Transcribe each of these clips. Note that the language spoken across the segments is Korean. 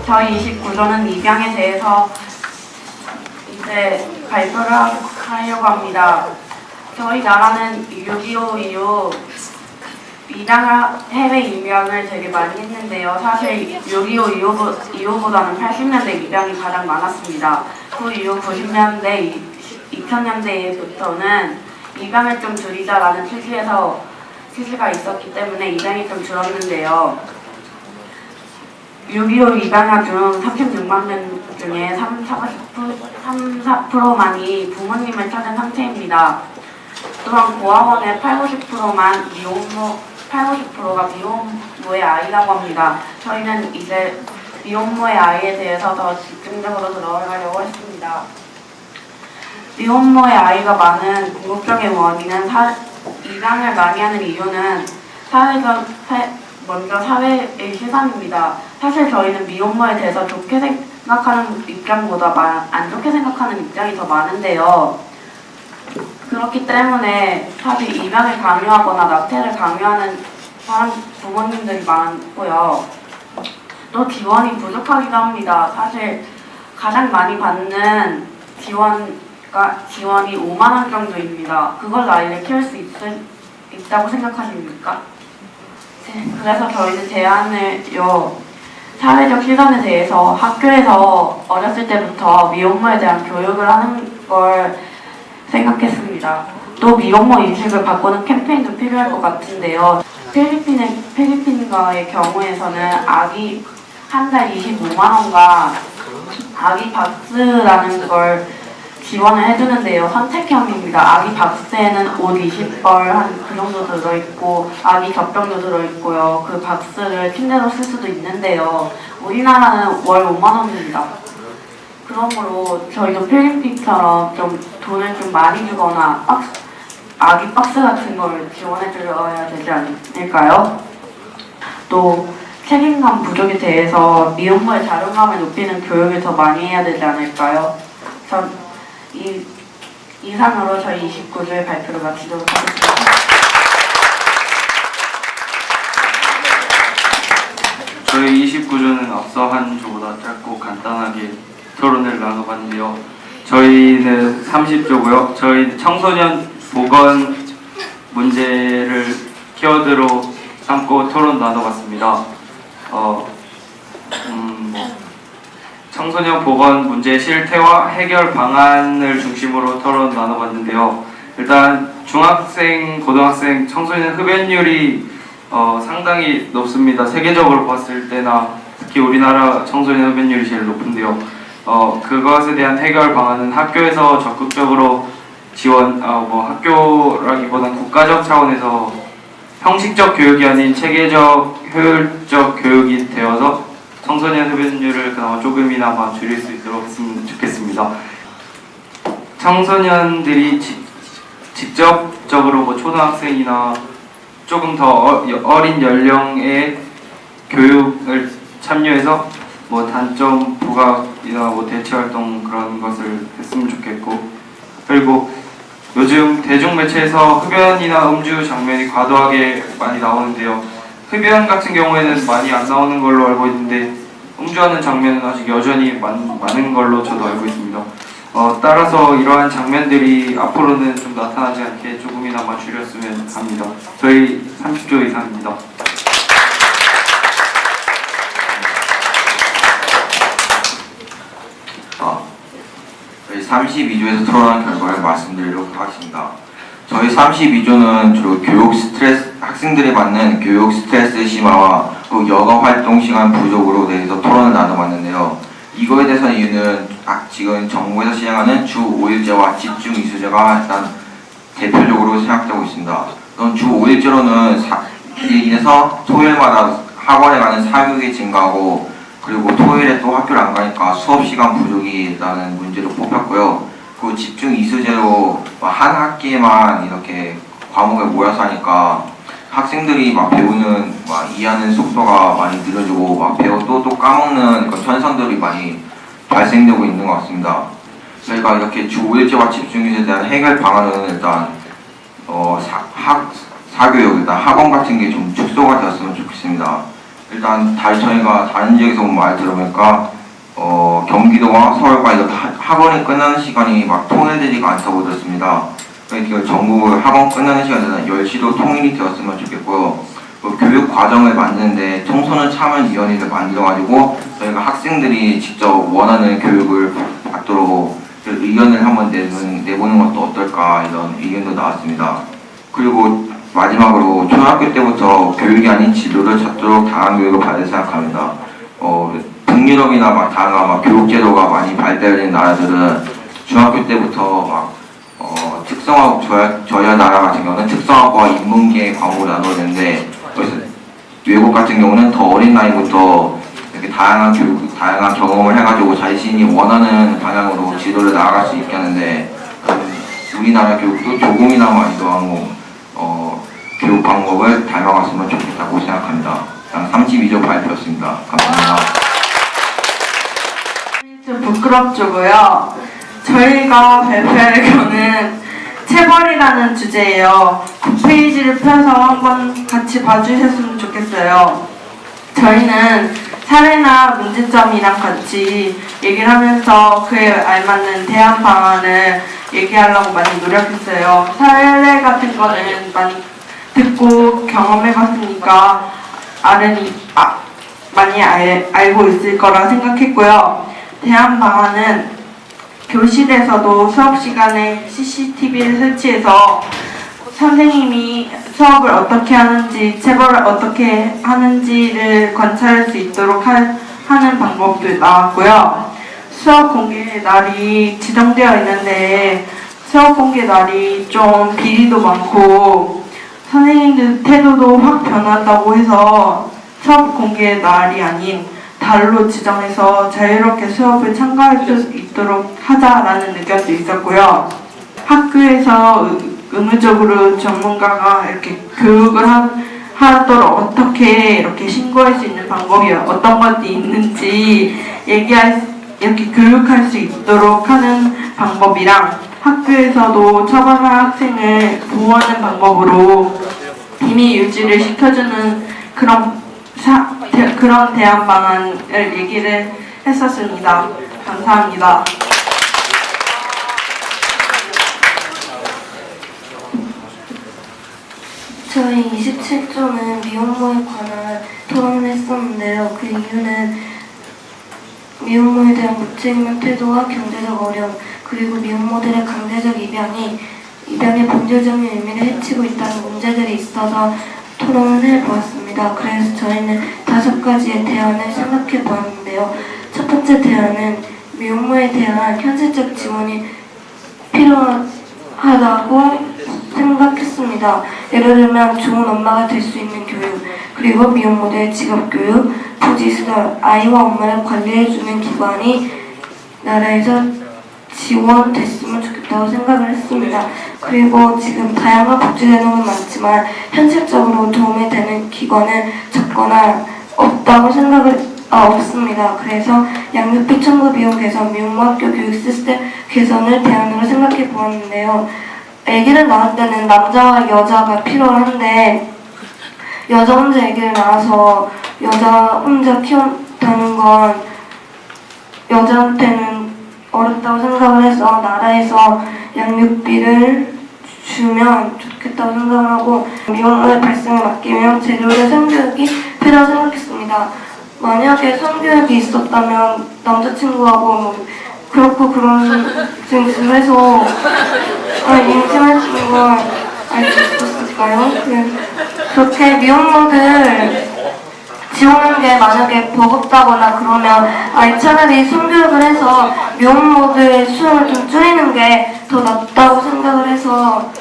저희 29조는 입양에 대해서 이제 발표를 하려고 합니다. 저희 나라는 6.25 이후 해외 입양을 되게 많이 했는데요. 사실 6.25 이후보다는 80년대 입양이 가장 많았습니다. 그 이후 90년대, 2000년대부터는 입양을 좀 줄이자라는 취지가 있었기 때문에 입양이 좀 줄었는데요. 6.25 입양자 중 36만 명 중에 3-4%만이 부모님을 찾은 상태입니다. 또한 고아원의 80-90%가 미혼모의 아이라고 합니다. 저희는 이제 미혼모의 아이에 대해서 더 집중적으로 들어가려고 했습니다. 미혼모의 아이가 많은 궁극적인 원인은 입양을 많이 하는 이유는 먼저 사회의 시선입니다. 사실 저희는 미혼모에 대해서 좋게 생각하는 입장보다 안 좋게 생각하는 입장이 더 많은데요. 그렇기 때문에 사실 입양을 강요하거나 낙태를 강요하는 부모님들이 많고요. 또 지원이 부족하기도 합니다. 사실 가장 많이 받는 지원이 5만 원 정도입니다. 그걸로 아이를 키울 수 있다고 생각하십니까? 그래서 저희는 제안을요. 사회적 시선에 대해서 학교에서 어렸을 때부터 미혼모에 대한 교육을 하는 걸 생각했습니다. 또 미혼모 인식을 바꾸는 캠페인도 필요할 것 같은데요. 필리핀과의 경우에서는 아기 한 달 25만 원과 아기 박스라는 걸 지원을 해주는데요. 선택형입니다. 아기 박스에는 옷 20벌 한 그 정도 들어있고 아기 젖병도 들어있고요. 그 박스를 침대로 쓸 수도 있는데요. 우리나라는 월 5만 원입니다. 그러므로 저희도 필리핀처럼 좀 돈을 좀 많이 주거나 아기 박스 같은 걸 지원해 드려야 되지 않을까요? 또 책임감 부족에 대해서 미혼모의 자존감을 높이는 교육을 더 많이 해야 되지 않을까요? 전 이상으로 저희 29조의 발표를 마치도록 하겠습니다. 저희 29조는 앞서 한 조보다 짧고 간단하게 토론을 나눠봤는데요. 저희는 30조고요. 저희 청소년 보건 문제를 키워드로 삼고 토론 나눠봤습니다. 청소년 보건 문제 실태와 해결 방안을 중심으로 토론 나눠봤는데요. 일단 중학생, 고등학생 청소년 흡연율이 상당히 높습니다. 세계적으로 봤을 때나 특히 우리나라 청소년 흡연율이 제일 높은데요. 그것에 대한 해결 방안은 학교에서 적극적으로 학교라기보다는 국가적 차원에서 형식적 교육이 아닌 체계적, 효율적 교육이 되어서 청소년 흡연율을 그나마 조금이나마 줄일 수 있도록 했으면 좋겠습니다. 청소년들이 직접적으로 초등학생이나 조금 더 어린 연령의 교육을 참여해서 단점 부각이나 대체 활동 그런 것을 했으면 좋겠고, 그리고 요즘 대중매체에서 흡연이나 음주 장면이 과도하게 많이 나오는데요. 흡연 같은 경우에는 많이 안 나오는 걸로 알고 있는데 음주하는 장면은 아직 여전히 많은 걸로 저도 알고 있습니다. 따라서 이러한 장면들이 앞으로는 좀 나타나지 않게 조금이나마 줄였으면 합니다. 저희 30조 이상입니다. 저희 32조에서 토론한 결과를 말씀드리도록 하겠습니다. 저희 32조는 주로 학생들이 받는 교육 스트레스 심화와 여가 활동 시간 부족으로 대해서 토론을 나눠봤는데요. 이거에 대해서 이유는 지금 정부에서 시행하는 주 5일제와 집중 이수제가 일단 대표적으로 생각되고 있습니다. 주 5일제로는 인해서 토요일마다 학원에 가는 사교육이 증가하고, 그리고 토요일에 또 학교를 안 가니까 수업 시간 부족이라는 문제로 뽑혔고요. 그 집중 이수제로 한 학기에만 이렇게 과목에 모여서 하니까 학생들이 배우는 이해하는 속도가 많이 느려지고 배우고 또 까먹는 현상들이 많이 발생되고 있는 것 같습니다. 저희가 이렇게 주 5일제와 집중 이수제에 대한 해결 방안은 일단 사교육, 일단 학원 같은 게 좀 축소가 되었으면 좋겠습니다. 일단 저희가 다른 지역에서 온 말 들어보니까 경기도와 서울과 이렇게 학원이 끝나는 시간이 막 통일되지가 않다고 들었습니다. 그러니까 전국 학원 끝나는 시간에는 10시로 통일이 되었으면 좋겠고요. 교육 과정을 만드는데 청소년 참여위원회를 만들어가지고 저희가 학생들이 직접 원하는 교육을 받도록 의견을 한번 내보는 것도 어떨까 이런 의견도 나왔습니다. 그리고 마지막으로 초등학교 때부터 교육이 아닌 진로를 찾도록 다양한 교육을 받을 생각합니다. 북유럽이나 다양한 교육 제도가 많이 발달된 나라들은 중학교 때부터 특성화국 저희 나라 같은 경우는 특성화국과 인문계 과목을 나눠야 되는데 그래서 외국 같은 경우는 더 어린 나이부터 이렇게 다양한 교육, 다양한 경험을 해가지고 자신이 원하는 방향으로 지도를 나아갈 수 있게 하는데 우리나라 교육도 조금이나마 이러한 교육 방법을 닮아갔으면 좋겠다고 생각합니다. 32조 발표였습니다. 감사합니다. 좀 부끄럽죠고요. 저희가 발표할 거는 체벌이라는 주제예요. 9페이지를 펴서 한번 같이 봐주셨으면 좋겠어요. 저희는 사례나 문제점이랑 같이 얘기를 하면서 그에 알맞는 대안 방안을 얘기하려고 많이 노력했어요. 사례 같은 거는 많이 듣고 경험해봤으니까 많이 알고 있을 거라 생각했고요. 대안 방안은 교실에서도 수업 시간에 CCTV를 설치해서 선생님이 수업을 어떻게 하는지, 체벌을 어떻게 하는지를 관찰할 수 있도록 하는 방법도 나왔고요. 수업 공개 날이 지정되어 있는데 수업 공개 날이 좀 비리도 많고 선생님들 태도도 확 변한다고 해서 수업 공개 날이 아닌 달로 지정해서 자유롭게 수업을 참가할 수 있도록 하자라는 의견도 있었고요. 학교에서 의무적으로 전문가가 이렇게 교육을 하도록 어떻게 이렇게 신고할 수 있는 방법이 어떤 것이 있는지 이렇게 교육할 수 있도록 하는 방법이랑 학교에서도 처벌한 학생을 보호하는 방법으로 비밀 유지를 시켜주는 그런 대안 방안을 얘기를 했었습니다. 감사합니다. 저희 27조는 미혼모에 관한 토론을 했었는데요. 그 이유는 미혼모에 대한 무책임한 태도와 경제적 어려움, 그리고 미혼모들의 강제적 입양의 본질적인 의미를 해치고 있다는 문제들이 있어서 토론을 해보았습니다. 그래서 저희는 5가지의 대안을 생각해 보았는데요. 첫 번째 대안은 미혼모에 대한 현실적 지원이 필요하다고 생각했습니다. 예를 들면 좋은 엄마가 될 수 있는 교육, 그리고 미혼모들의 직업교육, 부지시설, 아이와 엄마를 관리해주는 기관이 나라에서 지원됐으면 좋겠다고 생각을 했습니다. 그리고 지금 다양한 복지제도는 많지만 현실적으로 도움이 되는 기관은 적거나 없습니다. 그래서 양육비 청구 비용 개선, 미혼모 학교 교육 시스템 개선을 대안으로 생각해 보았는데요. 아기를 낳을 때는 남자와 여자가 필요한데 여자 혼자 아기를 낳아서 여자 혼자 키운다는 건 여자한테는 어렵다고 생각을 해서 나라에서 양육비를 주면 좋겠다고 생각을 하고 미혼모의 발생을 막기위한 제대로된 성교육이 필요하다고 생각했습니다. 만약에 성교육이 있었다면 남자친구하고 그런 짓을 해서 임신할 걸 알 수 있었을까요? 그렇게 미혼모들 지원하는 게 만약에 버겁다거나 그러면 차라리 성교육을 해서 미혼모들 수를 좀 줄이는 게 더 낫다고 생각을 해서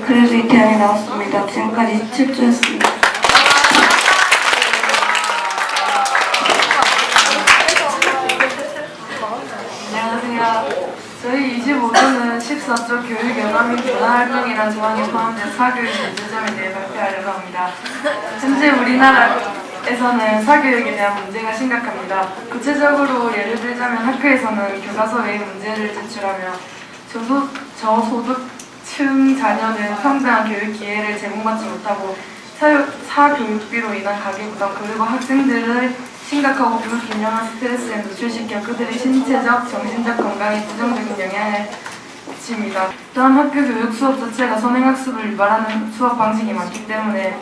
그래서 이 대안이 나왔습니다. 지금까지 27조였습니다. 안녕하세요. 저희 25조는 14조 교육 연화 및 문화활동이란 조항이 포함된 사교육 문제점에 대해 발표하려고 합니다. 현재 우리나라에서는 사교육에 대한 문제가 심각합니다. 구체적으로 예를 들자면 학교에서는 교과서 외의 문제를 제출하며 저소득층 자녀는 평등한 교육 기회를 제공받지 못하고 사교육비로 인한 가계부담 그리고 학생들의 심각하고 불균형한 스트레스에 노출시켜 그들의 신체적, 정신적 건강에 부정적인 영향을 미칩니다. 또한 학교 교육 수업 자체가 선행학습을 유발하는 수업 방식이 많기 때문에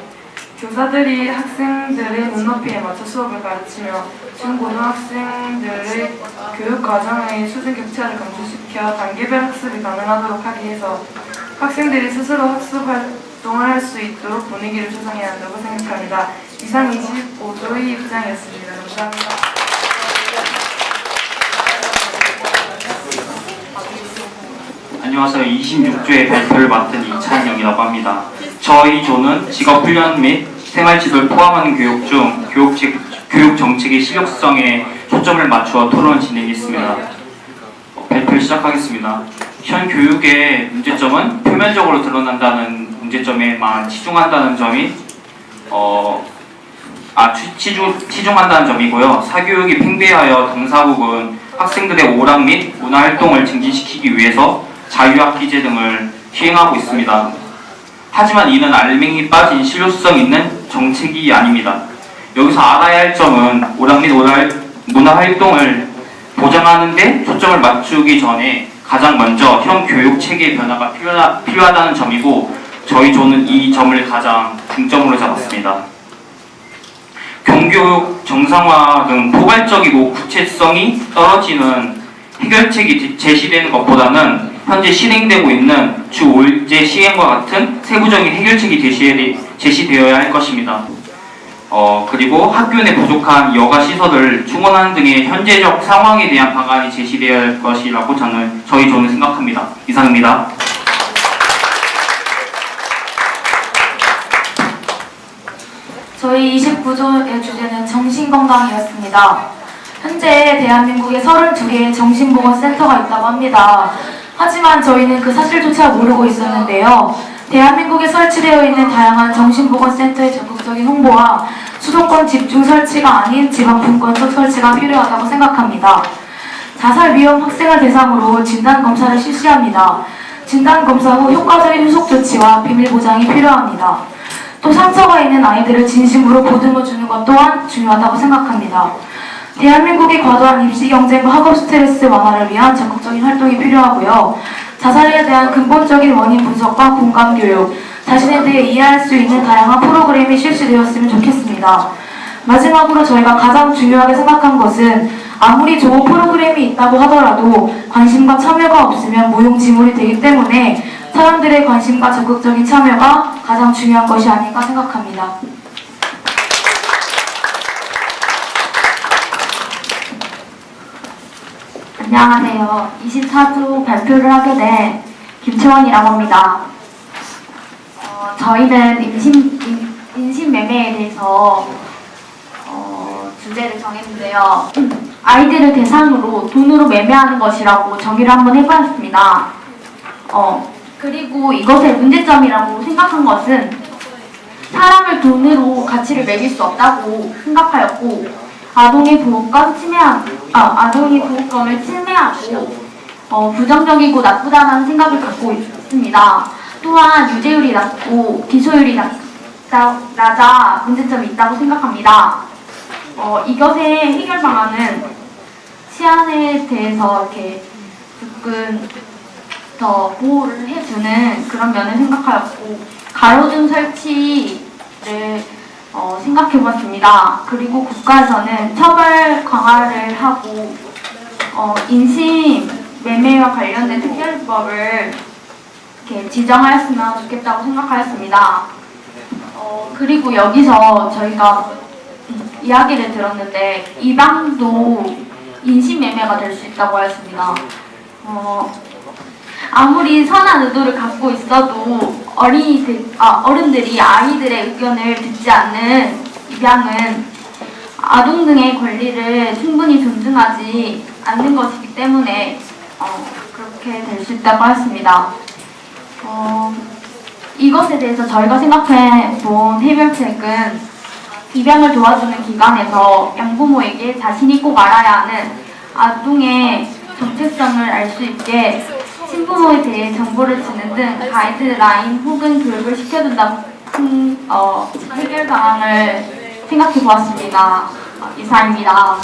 교사들이 학생들의 눈높이에 맞춰 수업을 가르치며 중고등학생들의 교육 과정의 수준 격차를 감소시켜 단계별 학습이 가능하도록 하기 위해서 학생들이 스스로 학습 활동을 할 수 있도록 분위기를 조성해야 한다고 생각합니다. 이상 25조의 입장이었습니다. 감사합니다. 안녕하세요. 26조의 발표를 맡은 이찬영이라고 합니다. 저희 조는 직업훈련 및 생활지도를 포함하는 교육 중 교육 정책의 실효성에 초점을 맞추어 토론을 진행했습니다. 발표를 시작하겠습니다. 현 교육의 문제점은 표면적으로 드러난다는 문제점에만 치중한다는 점이 치중한다는 점이고요. 사교육이 팽배하여 동사국은 학생들의 오락 및 문화활동을 증진시키기 위해서 자유학기제 등을 시행하고 있습니다. 하지만 이는 알맹이 빠진 실효성 있는 정책이 아닙니다. 여기서 알아야 할 점은 오락 및 문화활동을 보장하는 데 초점을 맞추기 전에 가장 먼저 현 교육 체계의 변화가 필요하다는 점이고 저희 조는 이 점을 가장 중점으로 잡았습니다. 경교육 정상화 등 포괄적이고 구체성이 떨어지는 해결책이 제시되는 것보다는 현재 실행되고 있는 주 5일제 시행과 같은 세부적인 해결책이 제시되어야 할 것입니다. 그리고 학교 내 부족한 여가 시설을 충원하는 등의 현재적 상황에 대한 방안이 제시되어야 할 것이라고 저희 조는 생각합니다. 이상입니다. 저희 29조의 주제는 정신건강이었습니다. 현재 대한민국에 32개의 정신보건센터가 있다고 합니다. 하지만 저희는 그 사실조차 모르고 있었는데요. 대한민국에 설치되어 있는 다양한 정신보건센터의 적극적인 홍보와 수도권 집중 설치가 아닌 지방 분권적 설치가 필요하다고 생각합니다. 자살 위험 학생을 대상으로 진단검사를 실시합니다. 진단검사 후 효과적인 후속 조치와 비밀 보장이 필요합니다. 또 상처가 있는 아이들을 진심으로 보듬어주는 것 또한 중요하다고 생각합니다. 대한민국이 과도한 입시 경쟁과 학업 스트레스 완화를 위한 적극적인 활동이 필요하고요. 자살에 대한 근본적인 원인 분석과 공감 교육, 자신에 대해 이해할 수 있는 다양한 프로그램이 실시되었으면 좋겠습니다. 마지막으로 저희가 가장 중요하게 생각한 것은 아무리 좋은 프로그램이 있다고 하더라도 관심과 참여가 없으면 무용지물이 되기 때문에 사람들의 관심과 적극적인 참여가 가장 중요한 것이 아닌가 생각합니다. 안녕하세요. 24조 발표를 하게 된 김채원이라고 합니다. 저희는 인신매매에 대해서 주제를 정했는데요. 아이들을 대상으로 돈으로 매매하는 것이라고 정의를 한번 해봤습니다. 그리고 이것의 문제점이라고 생각한 것은 사람을 돈으로 가치를 매길 수 없다고 생각하였고 아동의 보호권을 침해하고 부정적이고 나쁘다는 생각을 갖고 있습니다. 또한 유죄율이 낮고 기소율이 낮아 문제점이 있다고 생각합니다. 이것의 해결 방안은 치안에 대해서 이렇게 조금 더 보호를 해주는 그런 면을 생각하였고 가로등 설치를 생각해봤습니다. 그리고 국가에서는 처벌 강화를 하고 인신 매매와 관련된 특별법을 이렇게 지정하였으면 좋겠다고 생각하였습니다. 그리고 여기서 저희가 이야기를 들었는데 이방도 인신 매매가 될 수 있다고 하였습니다. 아무리 선한 의도를 갖고 있어도 어른들이 아이들의 의견을 듣지 않는 입양은 아동 등의 권리를 충분히 존중하지 않는 것이기 때문에 그렇게 될 수 있다고 하였습니다. 이것에 대해서 저희가 생각해본 해결책은 입양을 도와주는 기관에서 양부모에게 자신이 꼭 알아야 하는 아동의 정체성을 알 수 있게 신부모에 대해 정보를 주는 등 가이드라인 혹은 교육을 시켜준다고 해결 방안을 생각해 보았습니다. 이상입니다.